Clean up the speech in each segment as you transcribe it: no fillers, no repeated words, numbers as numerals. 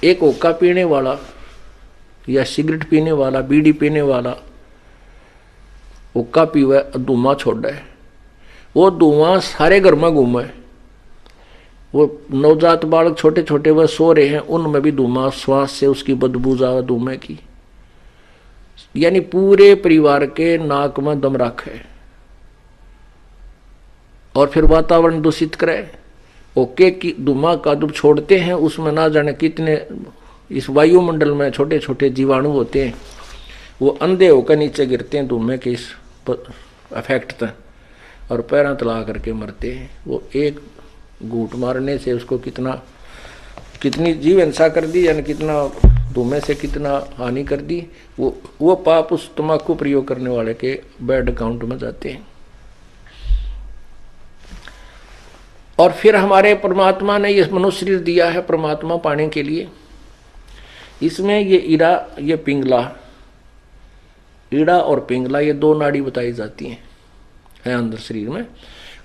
एक हुक्का पीने वाला या सिगरेट पीने वाला, बीड़ी पीने वाला हुक्का पीवे, धुआं छोड़े, वो धुआं सारे घर में घूमे। वो नवजात बालक छोटे छोटे वह सो रहे हैं, उनमें भी धुआं, श्वास से उसकी बदबू जावे धुएं की, यानी पूरे परिवार के नाक में दम रखे और फिर वातावरण दूषित करे। ओके की धुआं का जब छोड़ते हैं उसमें ना जाने कितने इस वायुमंडल में छोटे छोटे जीवाणु होते हैं, वो अंधे होकर नीचे गिरते हैं धुएं के इस इफेक्ट तक और पैरों तला करके मरते हैं। वो एक घूंट मारने से उसको कितनी जीव हिंसा कर दी, यानी कितना धुएं से कितना हानि कर दी। वो पाप उस तम्बाकू प्रयोग करने वाले के बैड अकाउंट में जाते हैं। और फिर हमारे परमात्मा ने ये मनुष्य शरीर दिया है परमात्मा पाने के लिए। इसमें ये ईड़ा, ये पिंगला, ईड़ा और पिंगला ये दो नाड़ी बताई जाती हैं अंदर शरीर में,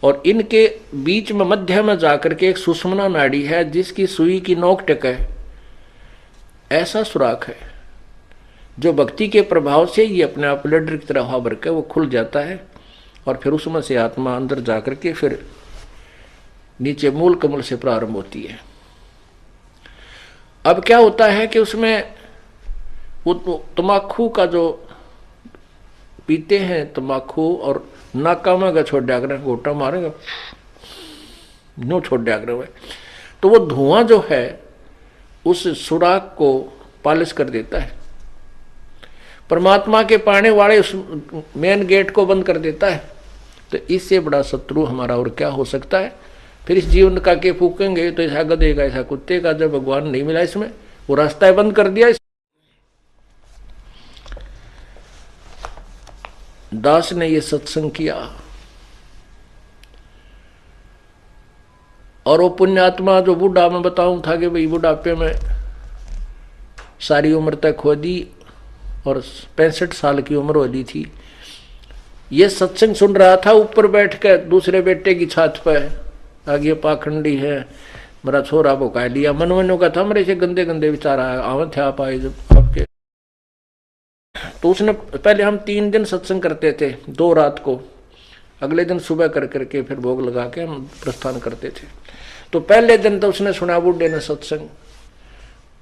और इनके बीच में मध्य में जाकर के एक सुषुम्ना नाड़ी है जिसकी सुई की नोक टेक है, ऐसा सुराख है जो भक्ति के प्रभाव से ये अपने आप लड्डर की तरह हवा भर के वो खुल जाता है और फिर उसमें से आत्मा अंदर जाकर के फिर नीचे मूल कमल से प्रारंभ होती है। अब क्या होता है कि उसमें वो तम्बाकू का जो पीते हैं तम्बाकू और नाका में छोड़ दिया करें, गोटा मारेगा नो छोड़ दिया करें, तो वो धुआं जो है उस सुराख को पालिश कर देता है, परमात्मा के पाने वाले उस मेन गेट को बंद कर देता है। तो इससे बड़ा शत्रु हमारा और क्या हो सकता है। फिर इस जीवन का के फूकेंगे तो ऐसा गधे का ऐसा कुत्ते का, जब भगवान नहीं मिला इसमें, वो रास्ता बंद कर दिया। दास ने ये सत्संग किया और वो पुण्यात्मा जो बूढ़ा मैं बताऊं था कि भाई बुढ़ापे में सारी उम्र तक खो दी और 65 साल की उम्र हो ली थी, ये सत्संग सुन रहा था ऊपर बैठ कर दूसरे बेटे की छत पर, आगे पाखंडी है मेरा छोरा भुका लिया, मनवनों का था मेरे से गंदे गंदे विचार आवे थे आप आए जब आपके। तो उसने पहले हम 3 दिन सत्संग करते थे, 2 रात को, अगले दिन सुबह कर करके फिर भोग लगा के हम प्रस्थान करते थे। तो पहले दिन तो उसने सुना बूढ़े ने सत्संग,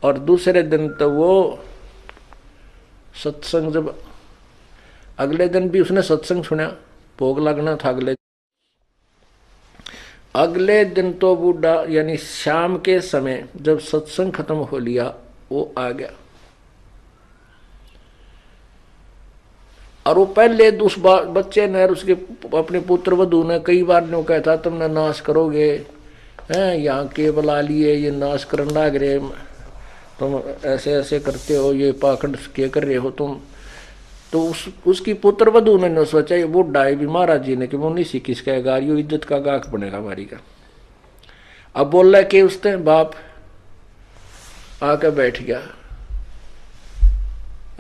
और दूसरे दिन तो वो सत्संग जब अगले दिन भी उसने सत्संग सुना, भोग लगना था अगले दिन तो बूढ़ा यानी शाम के समय जब सत्संग खत्म हो लिया वो आ गया, और वो पहले उस बच्चे ने उसके अपने पुत्र वधू ने कई बार ने कहा था तुमने नाश करोगे हैं, यहाँ के बुला लिए ये नाश करने लग रहे, तुम ऐसे ऐसे करते हो, ये पाखंड क्या कर रहे हो तुम। तो उसकी पुत्र वधू ने सोचा ये बूढ़ा है भी महाराज जी ने कि मुन्नी सी किस कहेगा, यो इज्जत का गाक बनेगा हमारी का। अब बोल रहा कि उसने बाप आकर बैठ गया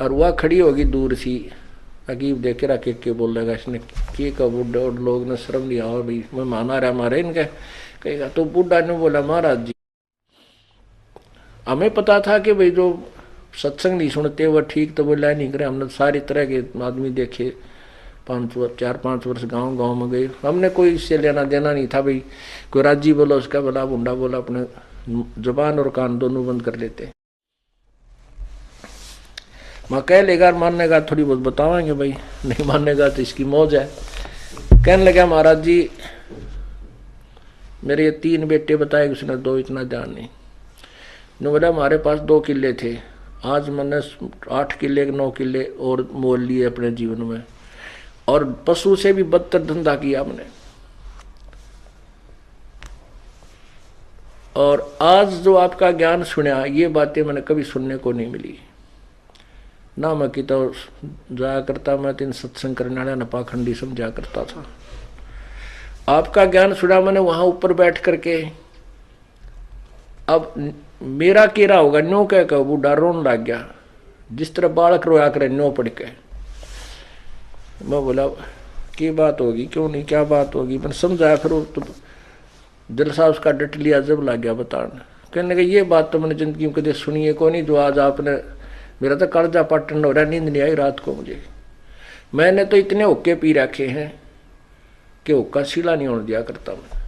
और वह खड़ी होगी दूर सी, अकीब देखे रखे के बोल रहेगा इसने के का बूढ़ा, और लोग ने शर्म लिया और भाई मैं माना रहा मारे इनके कहेगा। तो बूढ़ा ने बोला महाराज जी हमें पता था कि भाई जो सत्संग नहीं सुनते वह ठीक तो बोला नहीं करे, हमने सारी तरह के आदमी देखे, 4-5 वर्ष गांव गांव में गए, हमने कोई इससे लेना देना नहीं था भाई, कोई राजी बोला उसका बोला, बुंडा बोला, अपने जुबान और कान दोनों बंद कर लेते। मैं कह लेगा मानने का थोड़ी बहुत बतावाएंगे भाई, नहीं मानने का तो इसकी मौज है। कहने लगा महाराज जी मेरे ये 3 बेटे बताए, उसने 2 इतना ध्यान नहीं। ने बोला हमारे पास 2 किले थे, आज मैंने 8 किले 9 किले और मोल लिए अपने जीवन में, और पशु से भी बदतर धंधा किया हमने, और आज जो आपका ज्ञान सुना ये बातें मैंने कभी सुनने को नहीं मिली ना। मैं कि तो जाया करता, मैं 3 सत्संग करने वाला न पाखंडी समझा करता था, आपका ज्ञान सुना मैंने वहां ऊपर बैठ करके। अब मेरा केरा होगा न्यो कह कर बूढ़ा रोन लग गया, जिस तरह बालक रोया करे न्यो पड़ के। मैं बोला की बात होगी, क्यों नहीं क्या बात होगी, मैंने समझाया। फिर तो जलसा उसका डट लिया, जब लग गया बताने कहने लगे ये बात तो मैंने जिंदगी में कभी सुनी है को नहीं, जो आज आपने, मेरा तो कर्जा पाटन हो रहा, नींद नहीं आई रात को मुझे। मैंने तो इतने हुक्के पी रखे हैं कि हुक्का सीला नहीं होने दिया करता मैं।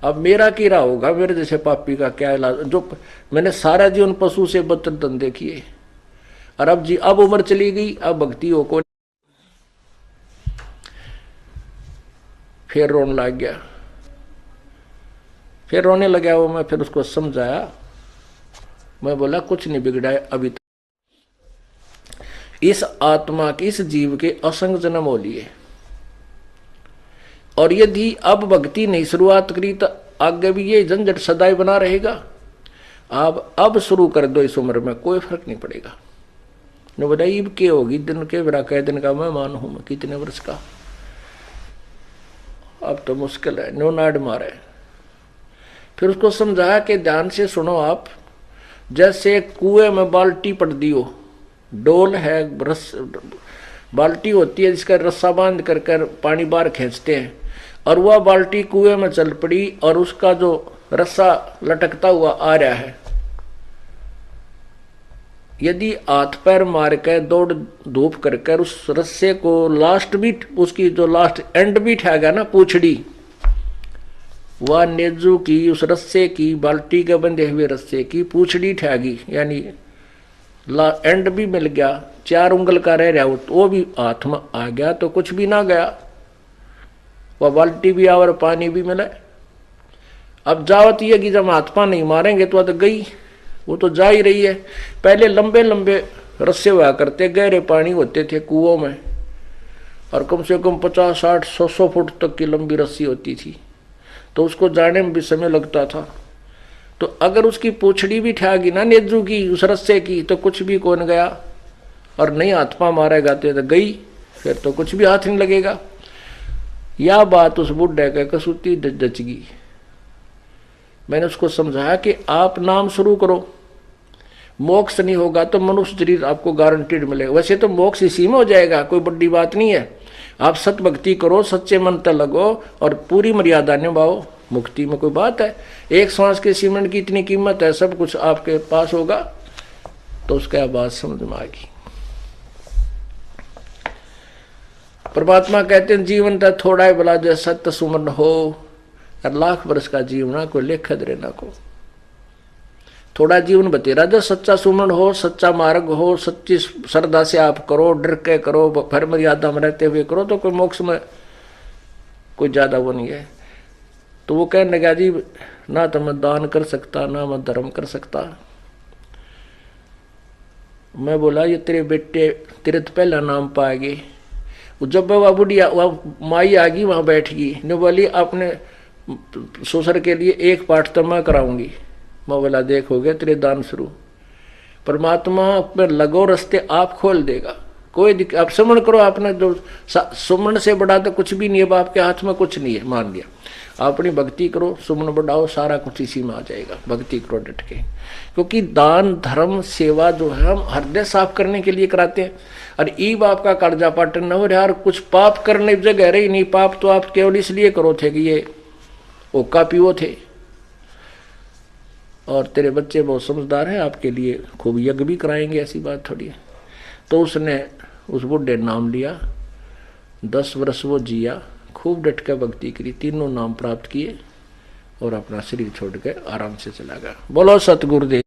अब मेरा कीड़ा होगा, मेरे जैसे पापी का क्या इलाज, जो मैंने सारा जीवन पशु से बदतर धंधे किए, और अब उम्र चली गई, अब भक्ति हो को। फिर रोने लग गया, फिर रोने लगा वो। मैं फिर उसको समझाया, मैं बोला कुछ नहीं बिगड़ा है अभी तक, इस आत्मा के, इस जीव के असंग जन्म हो लिए, और यदि अब भक्ति नहीं शुरुआत करी तो आगे भी ये झंझट सदाई बना रहेगा। आप अब शुरू कर दो इस उम्र में, कोई फर्क नहीं पड़ेगा। न बताइए अब क्या होगी, दिन के बरा कह दिन का मैं मान हूं, मैं कितने वर्ष का, अब तो मुश्किल है, नो नाड मारे। फिर उसको समझाया कि ध्यान से सुनो आप, जैसे कुएं में बाल्टी पड़ दी हो, डोल है, बाल्टी होती है जिसका रस्सा बांध कर पानी बाहर खींचते हैं, और वह बाल्टी कुएं में चल पड़ी और उसका जो रस्सा लटकता हुआ आ रहा है। यदि हाथ पैर मार कर दौड़ धूप कर उस रस्से को लास्ट बीट, उसकी जो लास्ट एंड बीट है ना पूछड़ी, वह नेजू की उस रस्से की, बाल्टी के बंधे हुए रस्से की पूछड़ी ठहगी, यानी एंड भी मिल गया, 4 उंगल का रह रहा, वो भी हाथ में आ गया तो कुछ भी ना गया, वह बाल्टी भी और पानी भी मिला। अब जावत ये कि जब हाथ पा नहीं मारेंगे तो गई, वो तो जा ही रही है। पहले लंबे लंबे रस्से हुआ करते, गहरे पानी होते थे कुओं में, और कम से कम 50, 60, 100 फुट तक की लंबी रस्सी होती थी, तो उसको जाने में भी समय लगता था। तो अगर उसकी पूछड़ी भी ठहगी ना नेजू की, उस रस्से की, तो कुछ भी कौन गया, और नहीं हाथ पा मारेगा तो गई, फिर तो कुछ भी हाथ नहीं लगेगा। यह बात उस बुढ़े के कसूती जच गई। मैंने उसको समझाया कि आप नाम शुरू करो, मोक्ष नहीं होगा तो मनुष्य शरीर आपको गारंटीड मिलेगा। वैसे तो मोक्ष इसी में हो जाएगा, कोई बड़ी बात नहीं है। आप सत भक्ति करो, सच्चे मन तक लगो और पूरी मर्यादा निभाओ, मुक्ति में कोई बात है। एक सांस के सीमेंट की इतनी कीमत है, सब कुछ आपके पास होगा, तो उसका बात समझ में आएगी। परमात्मा कहते हैं जीवन तो थोड़ा ही भला जो सत्य सुमन हो, और लाख वर्ष का जीवन कोई लेखा दे ना को। थोड़ा जीवन बतेरा जो सच्चा सुमन हो, सच्चा मार्ग हो, सच्ची श्रद्धा से आप करो, डर के करो, फिर मर्यादा में रहते हुए करो, तो कोई मोक्ष में कोई ज्यादा वो नहीं है। तो वो कहने लगा जी ना तो मैं दान कर सकता, ना मैं धर्म कर सकता। मैं बोला ये तेरे बेटे तेरे तो पहला नाम पाएगी। जब वह बुढ़िया वह माई आ गई वहां बैठ गई, ने बोली अपने ससुर के लिए एक पाठ तो मैं कराऊंगी। मैं बोला देखोगे तेरे दान शुरू। परमात्मा पर लगो रास्ते आप खोल देगा, कोई दिक्कत। आप सुमन करो, आपने जो सुमन से बड़ा तो कुछ भी नहीं है, आपके हाथ में कुछ नहीं है, मान लिया। अपनी भक्ति करो, सुमन बढ़ाओ, सारा कुछ इसी में आ जाएगा। भक्ति करो डट के, क्योंकि दान धर्म सेवा जो है हम हृदय साफ करने के लिए कराते हैं। और ई बाप का कर्जा पाटन न हो रहा, और कुछ पाप करने की जगह रही नहीं। पाप तो आप केवल इसलिए करो थे कि ये ओका पीओ थे, और तेरे बच्चे बहुत समझदार हैं, आपके लिए खूब यज्ञ भी कराएंगे, ऐसी बात थोड़ी है। तो उसने उस बुढ़े नाम लिया, 10 वर्ष वो जिया, खूब डट कर भक्ति करी, 3 नाम प्राप्त किए, और अपना शरीर छोड़ के आराम से चला गया। बोलो सतगुरुदेव।